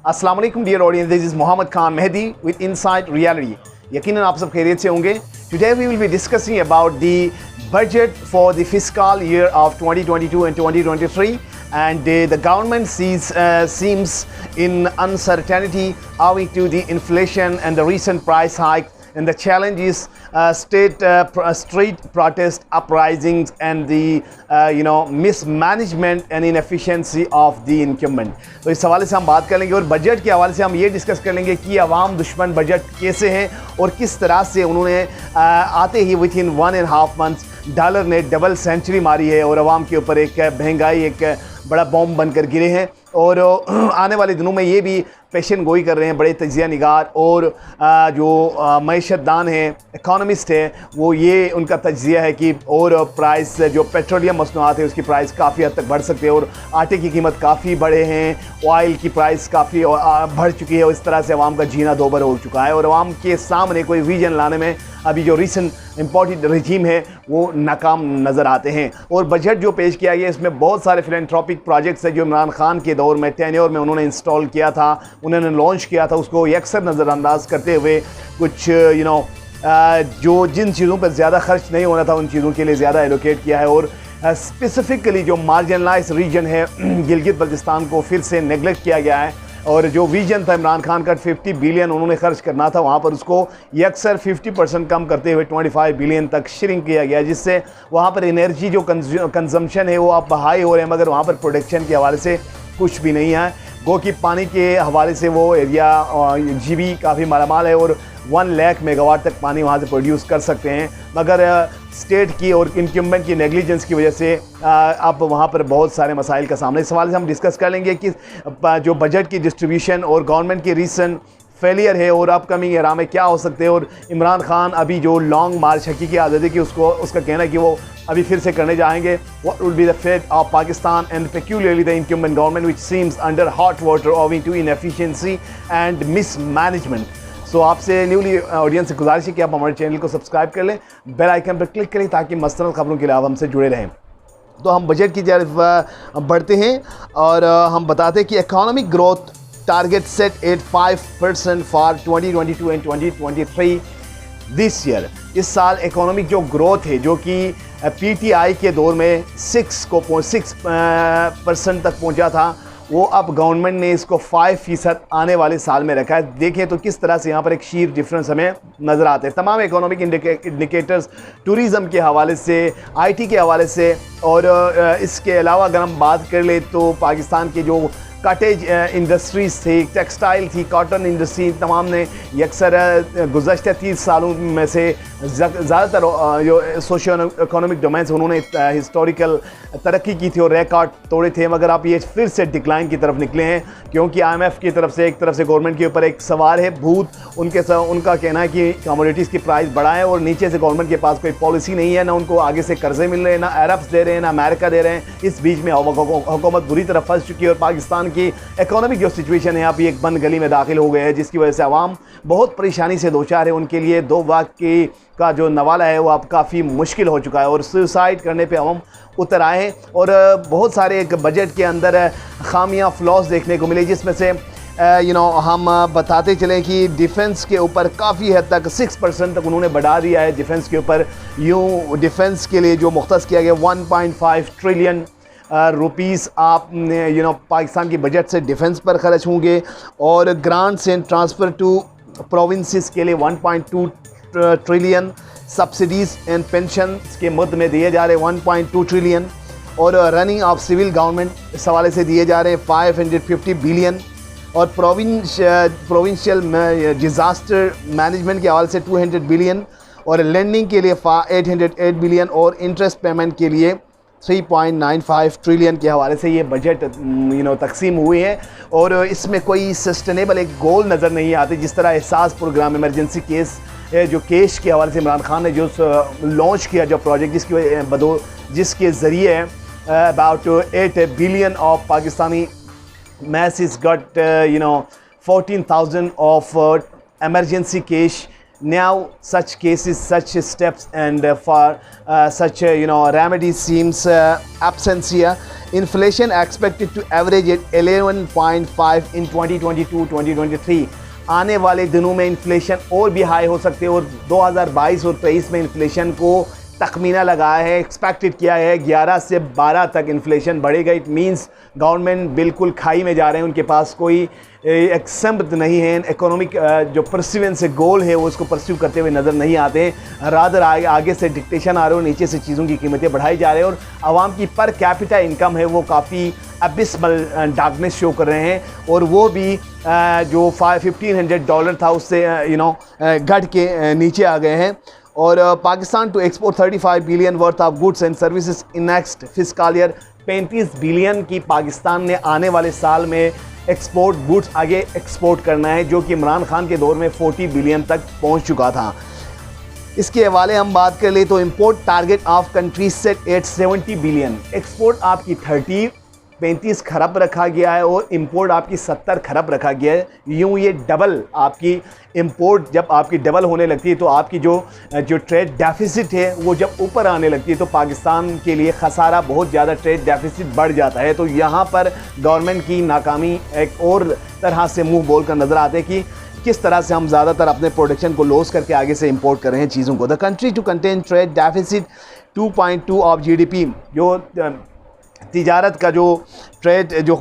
अस्सलाम वालेकुम dear audience, this is Mohammad Khan Mehdi with inside reality. यकीनन आप सब खैरियत से होंगे। Today we will be discussing about the budget for the fiscal year of 2022 and 2023, and the government seems in uncertainty owing to the inflation and the recent price hike, and the challenge is street protest uprisings and the mismanagement and inefficiency of the incumbent। तो इस हवाले से हम बात कर लेंगे और budget के हवाले से हम ये डिस्कस कर लेंगे कि अवाम दुश्मन बजट कैसे हैं और किस तरह से उन्होंने आते ही विद इन 1.5 मंथ्स डॉलर ने डबल सेंचुरी मारी है और अवाम के ऊपर एक महंगाई एक बड़ा बॉम्ब बनकर गिरे हैं। और आने वाले दिनों में ये भी पेशन गोई कर रहे हैं बड़े तजिया निगार और जो मईशतदान हैं, इकोनॉमिस्ट हैं, वो ये उनका तजिया है कि और प्राइस जो पेट्रोलियम मसनूआत है उसकी प्राइस काफ़ी हद तक बढ़ सकते हैं और आटे की कीमत काफ़ी बढ़े हैं, ऑयल की प्राइस काफ़ी बढ़ चुकी है और इस तरह से अवाम का जीना दोबर हो चुका है और अवाम के सामने कोई विजन लाने में अभी जो रिसेंट इम्पोर्टेड रजीम है वो नाकाम नज़र आते हैं। और बजट जो पेश किया गया इसमें बहुत सारे फिलैंथ्रोपिक प्रोजेक्ट्स हैं जो इमरान खान के दौर में टेन्योर में उन्होंने इंस्टॉल किया था, उन्होंने लॉन्च किया था, उसको यकसर नज़रअंदाज करते हुए कुछ जो जिन चीज़ों पर ज़्यादा खर्च नहीं होना था उन चीज़ों के लिए ज़्यादा एलोकेट किया है। और स्पेसिफ़िकली जो मार्जिनलाइज रीजन है गिलगित बल्तिस्तान को फिर से नेगलेक्ट किया गया है और जो विजन था इमरान खान का 50 बिलियन उन्होंने खर्च करना था वहाँ पर उसको यकसर 50% कम करते हुए 25 बिलियन तक श्रिंक किया गया, जिससे वहाँ पर एनर्जी जो कंजम्पशन है वो अब हाई हो रहे हैं मगर वहाँ पर प्रोडक्शन के हवाले से कुछ भी नहीं है। गो कि पानी के हवाले से वो एरिया GB काफ़ी मालामाल है और 1 लाख मेगावाट तक पानी वहाँ से प्रोड्यूस कर सकते हैं, मगर स्टेट की और इनकम्बेंट की नेग्लिजेंस की वजह से अब वहाँ पर बहुत सारे मसाइल का सामना। इस सवाल से हम डिस्कस कर लेंगे कि जो बजट की डिस्ट्रीब्यूशन और गवर्नमेंट की रीसेंट फेलियर है और अपकमिंग एरा में क्या हो सकते हैं और इमरान खान अभी जो लॉन्ग मार्च हकीकी आज़ादी की उसका कहना है कि वो अभी फिर से करने जाएंगे। What will be the fate of Pakistan and peculiarly the incumbent government which seems under hot water owing to inefficiency and mismanagement। सो आपसे न्यूली ऑडियंस से गुजारिश है कि आप हमारे चैनल को सब्सक्राइब कर लें, बेल आइकन पर क्लिक करें ताकि मसनद खबरों के लिए आप हमसे जुड़े रहें। तो हम बजट की तरफ बढ़ते हैं और हम बताते हैं कि economic growth target set at 5% for 2022 and 2023 this year. इस साल इकोनॉमिक जो ग्रोथ है जो कि PTI के दौर में 6% तक पहुंचा था, वो अब गवर्नमेंट ने इसको 5% आने वाले साल में रखा है। देखें तो किस तरह से यहाँ पर एक शीर डिफरेंस हमें नज़र आते हैं। तमाम इकोनॉमिक इंडिकेटर्स टूरिज़म के हवाले से, IT के हवाले से और इसके अलावा अगर हम बात कर ले तो पाकिस्तान के जो कॉटेज इंडस्ट्रीज़ थी, टेक्सटाइल थी, कॉटन इंडस्ट्री, तमाम ने यकसर गुज़श्ता 30 सालों में से ज़्यादातर जो सोशियो इकोनॉमिक डोमेन्स उन्होंने हिस्टोरिकल तरक्की की थी और रिकॉर्ड तोड़े थे, मगर आप ये फिर से डिक्लाइन की तरफ निकले हैं क्योंकि IMF की तरफ से एक तरफ से गवर्नमेंट के ऊपर एक सवार है भूत, उनका कहना है कि कमोडिटीज़ की प्राइस बढ़ाएं और नीचे से गवर्नमेंट के पास कोई पॉलिसी नहीं है, ना उनको आगे से कर्जे मिल रहे हैं, ना अरब्स दे रहे हैं, ना अमेरिका दे रहे हैं। इस बीच में हुकूमत बुरी तरह फंस चुकी है और पाकिस्तान की इकोनॉमिक जो सिचुएशन है अभी एक बंद गली में दाखिल हो गए हैं, जिसकी वजह से आवाम बहुत परेशानी से दो चार है। उनके लिए 2 वक्त का जो नवाला है वो अब काफ़ी मुश्किल हो चुका है और सुसाइड करने पे हम उतर आए हैं और बहुत सारे एक बजट के अंदर खामियां फ्लॉज देखने को मिले, जिसमें से हम बताते चलें कि डिफेंस के ऊपर काफ़ी हद तक 6% तक उन्होंने बढ़ा दिया है। डिफेंस के ऊपर यूँ डिफेंस के लिए जो मुख्तस किया गया 1.5 ट्रिलियन रुपीस आपने पाकिस्तान की बजट से डिफेंस पर खर्च होंगे और grants and transfer to provinces के लिए 1.2 ट्रिलियन, सब्सिडीज़ एंड पेंशन के मद में दिए जा रहे हैं 1.2 ट्रिलियन और रनिंग ऑफ सिविल गवर्नमेंट इस हवाले से दिए जा रहे हैं 550 बिलियन और प्रोविंशियल डिज़ास्टर मैनेजमेंट के हवाले से 200 बिलियन और लैंडिंग के लिए 808 बिलियन और इंटरेस्ट पेमेंट के लिए 3.95 ट्रिलियन के हवाले से ये बजट तकसीम हुए हैं और इसमें कोई सस्टेनेबल एक गोल नज़र नहीं आती। जिस तरह एहसास प्रोग्राम इमरजेंसी केस जो कैश के हवाले से इमरान खान ने जो लॉन्च किया जो प्रोजेक्ट जिसके ज़रिए about 8 billion of Pakistani message got 14,000 of emergency cash Now such cases, such steps, and for such remedy seems absence here. Inflation expected to average at 11.5 in 2022-2023. आने वाले दिनों में इन्फ्लेशन और भी हाई हो सकते हैं और 2022 और 23 में इन्फ्लेशन को तखमीना लगाया है, एक्सपेक्टेड किया है 11 से 12 तक इन्फ्लेशन बढ़ेगा। इट मींस गवर्नमेंट बिल्कुल खाई में जा रहे हैं, उनके पास कोई एक्सम्प्ट नहीं है, इकोनॉमिक जो परसिवेंस गोल है वो उसको परस्यू करते हुए नज़र नहीं आते। रादर आगे से डिक्टेशन आ रहे हो, नीचे से चीज़ों की कीमतें बढ़ाई जा रही है और आवाम की पर कैपिटा इनकम है वो काफ़ी अबिस्मल डार्कनेस शो कर रहे हैं और वो भी जो $1500 था उससे घट के नीचे आ गए हैं। और Pakistan to export 35 billion worth of goods and services in next fiscal year. 35 billion की पाकिस्तान ने आने वाले साल में एक्सपोर्ट गुड्स आगे एक्सपोर्ट करना है, जो कि इमरान खान के दौर में 40 बिलियन तक पहुंच चुका था। इसके हवाले हम बात कर ले तो import target of country set at 70 billion. Export आपकी 35 खरब रखा गया है और इंपोर्ट आपकी 70 खरब रखा गया है। यूँ ये डबल आपकी इंपोर्ट जब आपकी डबल होने लगती है तो आपकी जो ट्रेड डेफिसिट है वो जब ऊपर आने लगती है तो पाकिस्तान के लिए खसारा बहुत ज़्यादा, ट्रेड डेफिसिट बढ़ जाता है। तो यहाँ पर गवर्नमेंट की नाकामी एक और तरह से मुंह बोल कर नज़र आते हैं कि किस तरह से हम ज़्यादातर अपने प्रोडक्शन को लॉस करके आगे से इंपोर्ट कर रहे हैं चीज़ों को। The country to contain trade deficit 2.2 of GDP। जो तिजारत का जो ट्रेड जो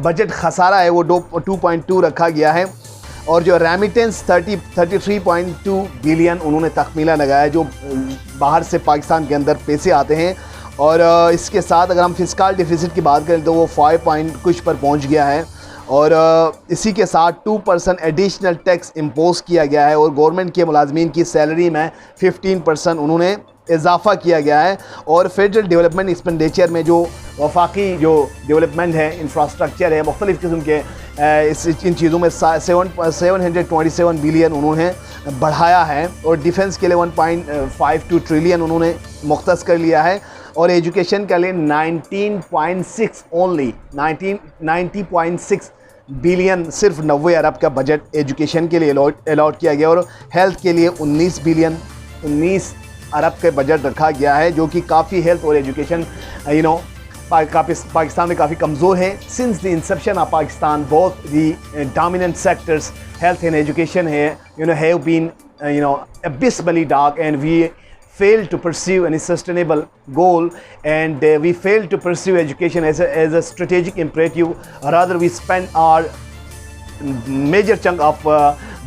बजट खसारा है वो 2.2 रखा गया है और जो रेमिटेंस 33.2 बिलियन उन्होंने तखमीला लगाया जो बाहर से पाकिस्तान के अंदर पैसे आते हैं। और इसके साथ अगर हम फिस्कल डिफिसिट की बात करें तो वो 5 पॉइंट कुछ पर पहुंच गया है और इसी के साथ 2% एडिशनल टैक्स इम्पोज किया गया है और गवर्नमेंट के मुलाजमीन की सैलरी में 15% उन्होंने इजाफा किया गया है। और फेडरल डेवलपमेंट एक्सपेंडिचर में जो वफाकी जो डेवलपमेंट है, इंफ्रास्ट्रक्चर है, मुख्तलिफ़ किस्म के इन चीज़ों में 727 बिलियन उन्होंने बढ़ाया है और डिफेंस के लिए 1.52 ट्रिलियन उन्होंने मुख्तस कर लिया है और एजुकेशन के लिए 19.6 ओनली 90.6 बिलियन सिर्फ 90 अरब का बजट एजुकेशन के लिए अलॉट किया गया और हेल्थ के लिए 19 अरब के बजट रखा गया है, जो कि काफ़ी हेल्थ और एजुकेशन पाकिस्तान में काफ़ी कमज़ोर है। Since the inception of Pakistan both the dominant sectors health and education है have been abysmally dark and we failed to pursue any sustainable goal and we failed to pursue education as a strategic imperative. Rather we spend our major chunk of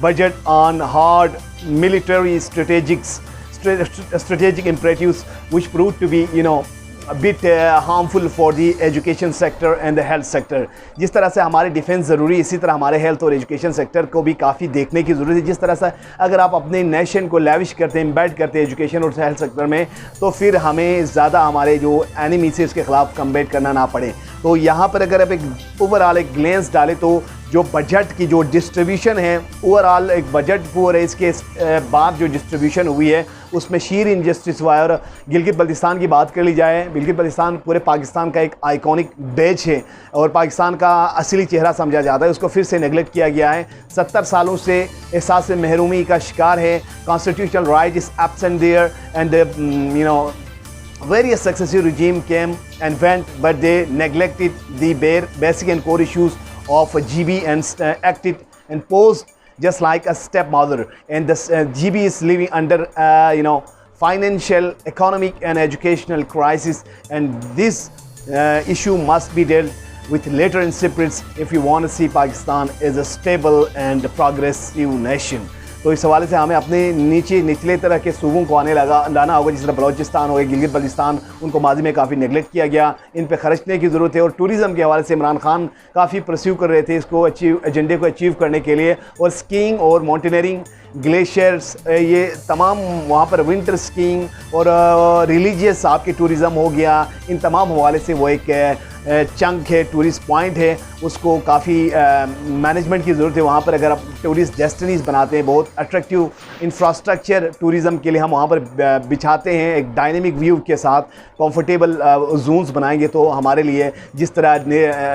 budget on hard military strategic imperatives which proved to be a bit harmful for the education sector and the health sector. जिस तरह से हमारे defence ज़रूरी, इसी तरह हमारे health और education sector को भी काफ़ी देखने की ज़रूरत है। जिस तरह से अगर आप अपने नेशन को लेविश करते हैं, एम्बेड करते हैं एजुकेशन और हेल्थ सेक्टर में, तो फिर हमें ज़्यादा हमारे जो एनिमी से उसके ख़िलाफ़ कम्बेट करना ना पड़े। तो यहाँ पर अगर आप एक ओवरऑल एक ग्लेंस डालें तो जो बजट की जो डिस्ट्रीब्यूशन है, ओवरऑल एक बजट पूरे इसके बाद जो डिस्ट्रीब्यूशन हुई है उसमें शीर इनजस्टिस हुआ है। और गिलगित बल्तिस्तान की बात कर ली जाए, गिलगित बल्तिस्तान पूरे पाकिस्तान का एक आइकॉनिक बैच है और पाकिस्तान का असली चेहरा समझा जाता है, उसको फिर से नेगलेक्ट किया गया है। 70 सालों से एहसास महरूमी का शिकार है। Constitutional right is absent there and various successive regime came and went, but they neglected the basic and core issues of GB and acted and posed just like a stepmother. And this GB is living under financial, economic and educational crisis, and this issue must be dealt with later in spirits if you want to see Pakistan as a stable and progressive nation. तो इस हवाले से हमें अपने निचले तरह के सूबों को लाना होगा, जिस तरह बलोचिस्तान हो गया, गिलगित बल्तिस्तान, उनको माजी में काफ़ी नेगलेक्ट किया गया, इन पे खर्चने की ज़रूरत है। और टूरिज़म के हवाले से इमरान खान काफ़ी परस्यू कर रहे थे इसको एजेंडे को अचीव करने के लिए। और स्कीइंग और माउंटेनियरिंग, ग्लेशियर्स, ये तमाम वहाँ पर विंटर स्कीइंग और रिलीजियस आपके टूरिज़म हो गया, इन तमाम हवाले से वो एक चंक है, टूरिस्ट पॉइंट है, उसको काफ़ी मैनेजमेंट की ज़रूरत है। वहाँ पर अगर आप टूरिस्ट डेस्टिनीज़ बनाते हैं, बहुत अट्रैक्टिव इंफ्रास्ट्रक्चर टूरिज़म के लिए हम वहाँ पर बिछाते हैं, एक डायनेमिक व्यू के साथ कंफर्टेबल जोन्स बनाएंगे, तो हमारे लिए जिस तरह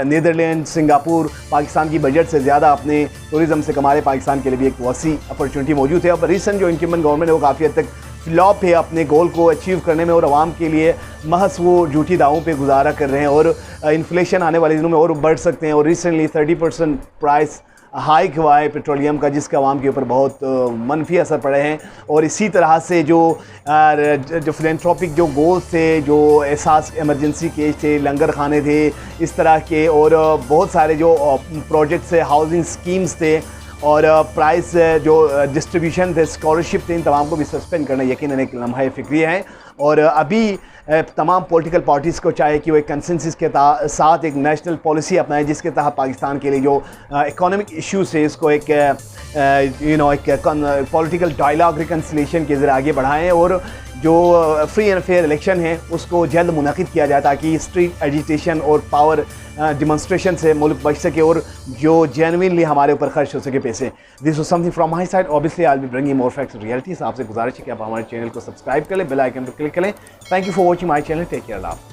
नीदरलैंड, सिंगापुर पाकिस्तान की बजट से ज़्यादा अपने टूरिज़म से कमा रहे, पाकिस्तान के लिए भी एक वसी अपॉर्चुनिटी G20 मौजूद थे। अब रिसेंट जो इंक्यूमेंट गवर्नमेंट है वो काफ़ी हद तक फ्लॉप है अपने गोल को अचीव करने में, और आवाम के लिए महज वो झूठी दावों पे गुजारा कर रहे हैं, और इन्फ्लेशन आने वाले दिनों में और बढ़ सकते हैं। और रिसेंटली 30% प्राइस हाइक हुआ है पेट्रोलियम का, जिसका आवाम के ऊपर बहुत मनफी असर पड़े हैं। और इसी तरह से जो फिलैंथ्रोपिक जो गोल्स थे, जो एहसास इमरजेंसी केस थे, लंगर खाने थे इस तरह के, और बहुत सारे जो प्रोजेक्ट्स थे, हाउसिंग स्कीम्स थे, और प्राइस जो डिस्ट्रीब्यूशन थे, स्कॉलरशिप थे, इन तमाम को भी सस्पेंड करना यकीनन एक लम्हा फ़िक्री है। और अभी तमाम पॉलिटिकल पार्टीज़ को चाहे कि वो एक कंसेंसस के साथ एक नेशनल पॉलिसी अपनाएं, जिसके तहत पाकिस्तान के लिए जो इकोनॉमिक इश्यूज़ है इसको एक एक पॉलिटिकल डायलॉग रिकन्सिलेशन के ज़रिए आगे बढ़ाएं, और जो फ्री एंड फेयर इलेक्शन है उसको जल्द मुनक़िद किया जाए, ताकि स्ट्रीट एजिटेशन और पावर डिमॉन्स्ट्रेशन से मुल्क बच सके और जो जेन्युइनली हमारे ऊपर खर्च हो सके पैसे। This was something from my side. Obviously I will be bringing more facts and realities. आपसे गुजारिश है कि आप हमारे चैनल को सब्सक्राइब करें, बेल आइकन पर क्लिक करें। Thank you for watching my channel. Take care.